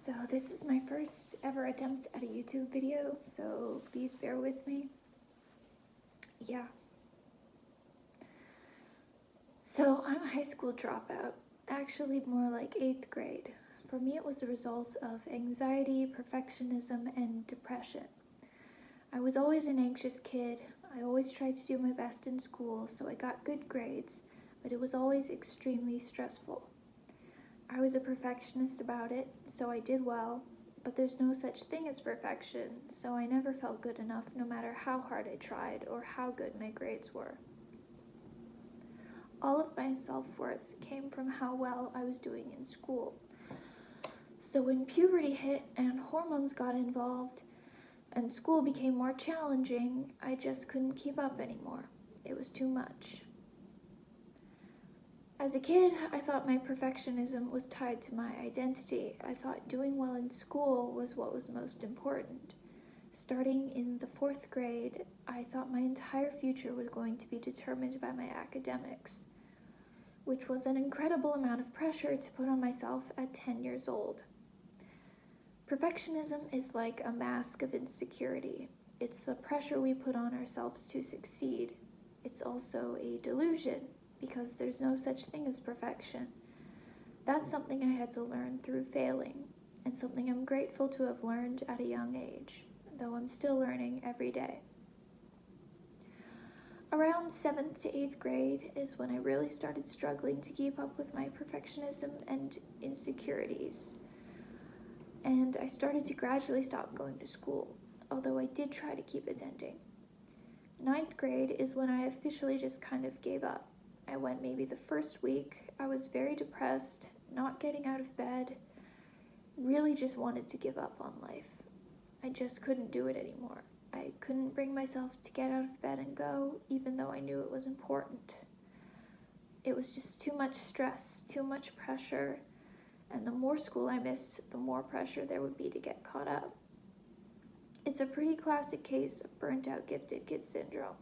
So this is my first ever attempt at a YouTube video, so please bear with me. Yeah. So I'm a high school dropout, actually more like 8th grade. For me it was a result of anxiety, perfectionism, and depression. I was always an anxious kid. I always tried to do my best in school, so I got good grades, but it was always extremely stressful. I was a perfectionist about it, so I did well, but there's no such thing as perfection, so I never felt good enough no matter how hard I tried or how good my grades were. All of my self-worth came from how well I was doing in school. So when puberty hit and hormones got involved and school became more challenging, I just couldn't keep up anymore. It was too much. As a kid, I thought my perfectionism was tied to my identity. I thought doing well in school was what was most important. Starting in the 4th grade, I thought my entire future was going to be determined by my academics, which was an incredible amount of pressure to put on myself at 10 years old. Perfectionism is like a mask of insecurity. It's the pressure we put on ourselves to succeed. It's also a delusion, because there's no such thing as perfection. That's something I had to learn through failing, and something I'm grateful to have learned at a young age, though I'm still learning every day. Around 7th to 8th grade is when I really started struggling to keep up with my perfectionism and insecurities, and I started to gradually stop going to school, although I did try to keep attending. 9th grade is when I officially just kind of gave up. I went maybe the first week. I was very depressed, not getting out of bed, really just wanted to give up on life. I just couldn't do it anymore. I couldn't bring myself to get out of bed and go, even though I knew it was important. It was just too much stress, too much pressure, and the more school I missed, the more pressure there would be to get caught up. It's a pretty classic case of burnt out gifted kid syndrome.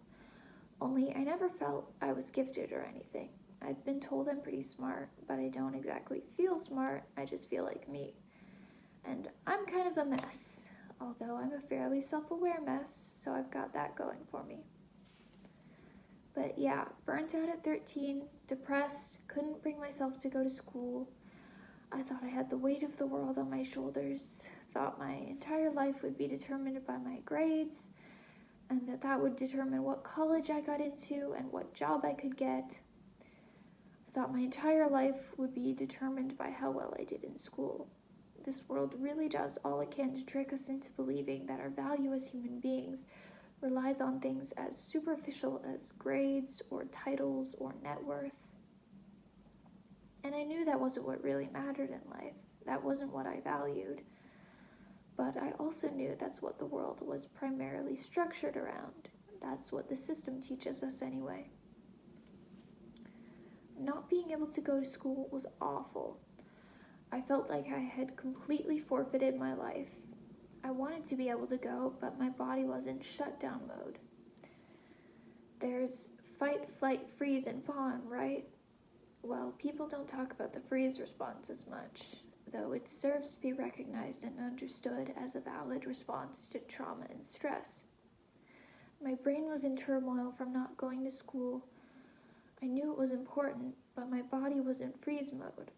Only I never felt I was gifted or anything. I've been told I'm pretty smart, but I don't exactly feel smart, I just feel like me. And I'm kind of a mess, although I'm a fairly self-aware mess, so I've got that going for me. But yeah, burnt out at 13, depressed, couldn't bring myself to go to school. I thought I had the weight of the world on my shoulders, thought my entire life would be determined by my grades, and that would determine what college I got into and what job I could get. I thought my entire life would be determined by how well I did in school. This world really does all it can to trick us into believing that our value as human beings relies on things as superficial as grades or titles or net worth. And I knew that wasn't what really mattered in life. That wasn't what I valued. But I also knew that's what the world was primarily structured around. That's what the system teaches us anyway. Not being able to go to school was awful. I felt like I had completely forfeited my life. I wanted to be able to go, but my body was in shutdown mode. There's fight, flight, freeze, and fawn, right? Well, people don't talk about the freeze response as much, though it deserves to be recognized and understood as a valid response to trauma and stress. My brain was in turmoil from not going to school. I knew it was important, but my body was in freeze mode.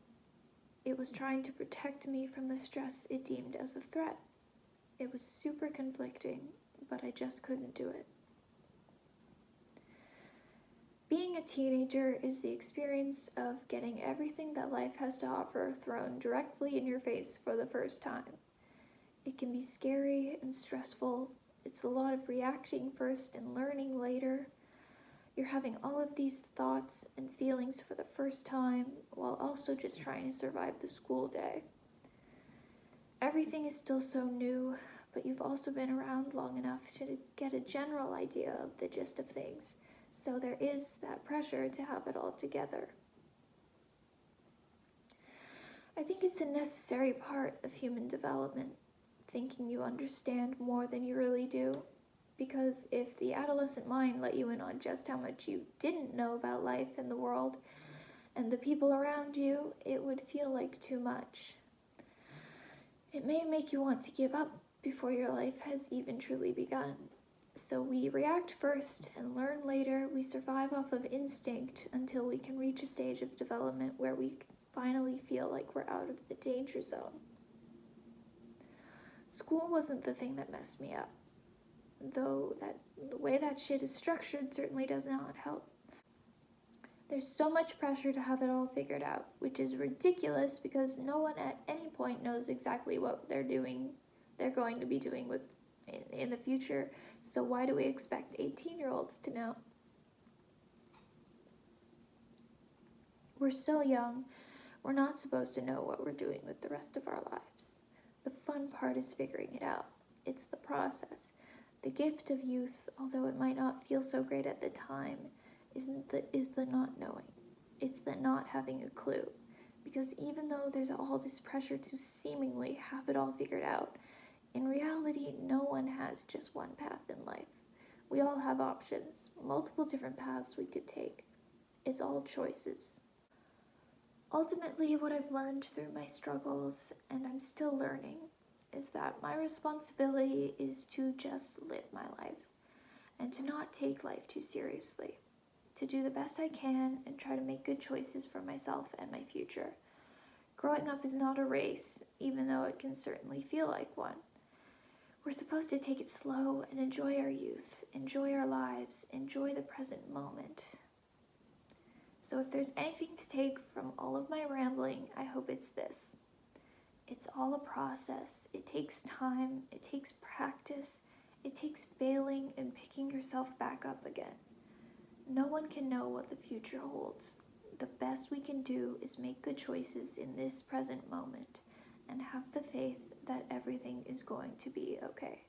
It was trying to protect me from the stress it deemed as a threat. It was super conflicting, but I just couldn't do it. Being a teenager is the experience of getting everything that life has to offer thrown directly in your face for the first time. It can be scary and stressful. It's a lot of reacting first and learning later. You're having all of these thoughts and feelings for the first time while also just trying to survive the school day. Everything is still so new, but you've also been around long enough to get a general idea of the gist of things. So there is that pressure to have it all together. I think it's a necessary part of human development, thinking you understand more than you really do. Because if the adolescent mind let you in on just how much you didn't know about life and the world and the people around you, it would feel like too much. It may make you want to give up before your life has even truly begun. So we react first and learn later. We survive off of instinct until we can reach a stage of development where we finally feel like we're out of the danger zone. School wasn't the thing that messed me up, though the way that shit is structured certainly does not help. There's so much pressure to have it all figured out, which is ridiculous because no one at any point knows exactly what they're going to be doing in the future. So why do we expect 18-year-olds to know? We're so young, we're not supposed to know what we're doing with the rest of our lives. The fun part is figuring it out. It's the process. The gift of youth, although it might not feel so great at the time, is the not knowing. It's the not having a clue. Because even though there's all this pressure to seemingly have it all figured out, in reality, no one has just one path in life. We all have options, multiple different paths we could take. It's all choices. Ultimately, what I've learned through my struggles, and I'm still learning, is that my responsibility is to just live my life and to not take life too seriously, to do the best I can and try to make good choices for myself and my future. Growing up is not a race, even though it can certainly feel like one. We're supposed to take it slow and enjoy our youth, enjoy our lives, enjoy the present moment. So if there's anything to take from all of my rambling, I hope it's this. It's all a process. It takes time, it takes practice, it takes failing and picking yourself back up again. No one can know what the future holds. The best we can do is make good choices in this present moment and have the faith that everything is going to be okay.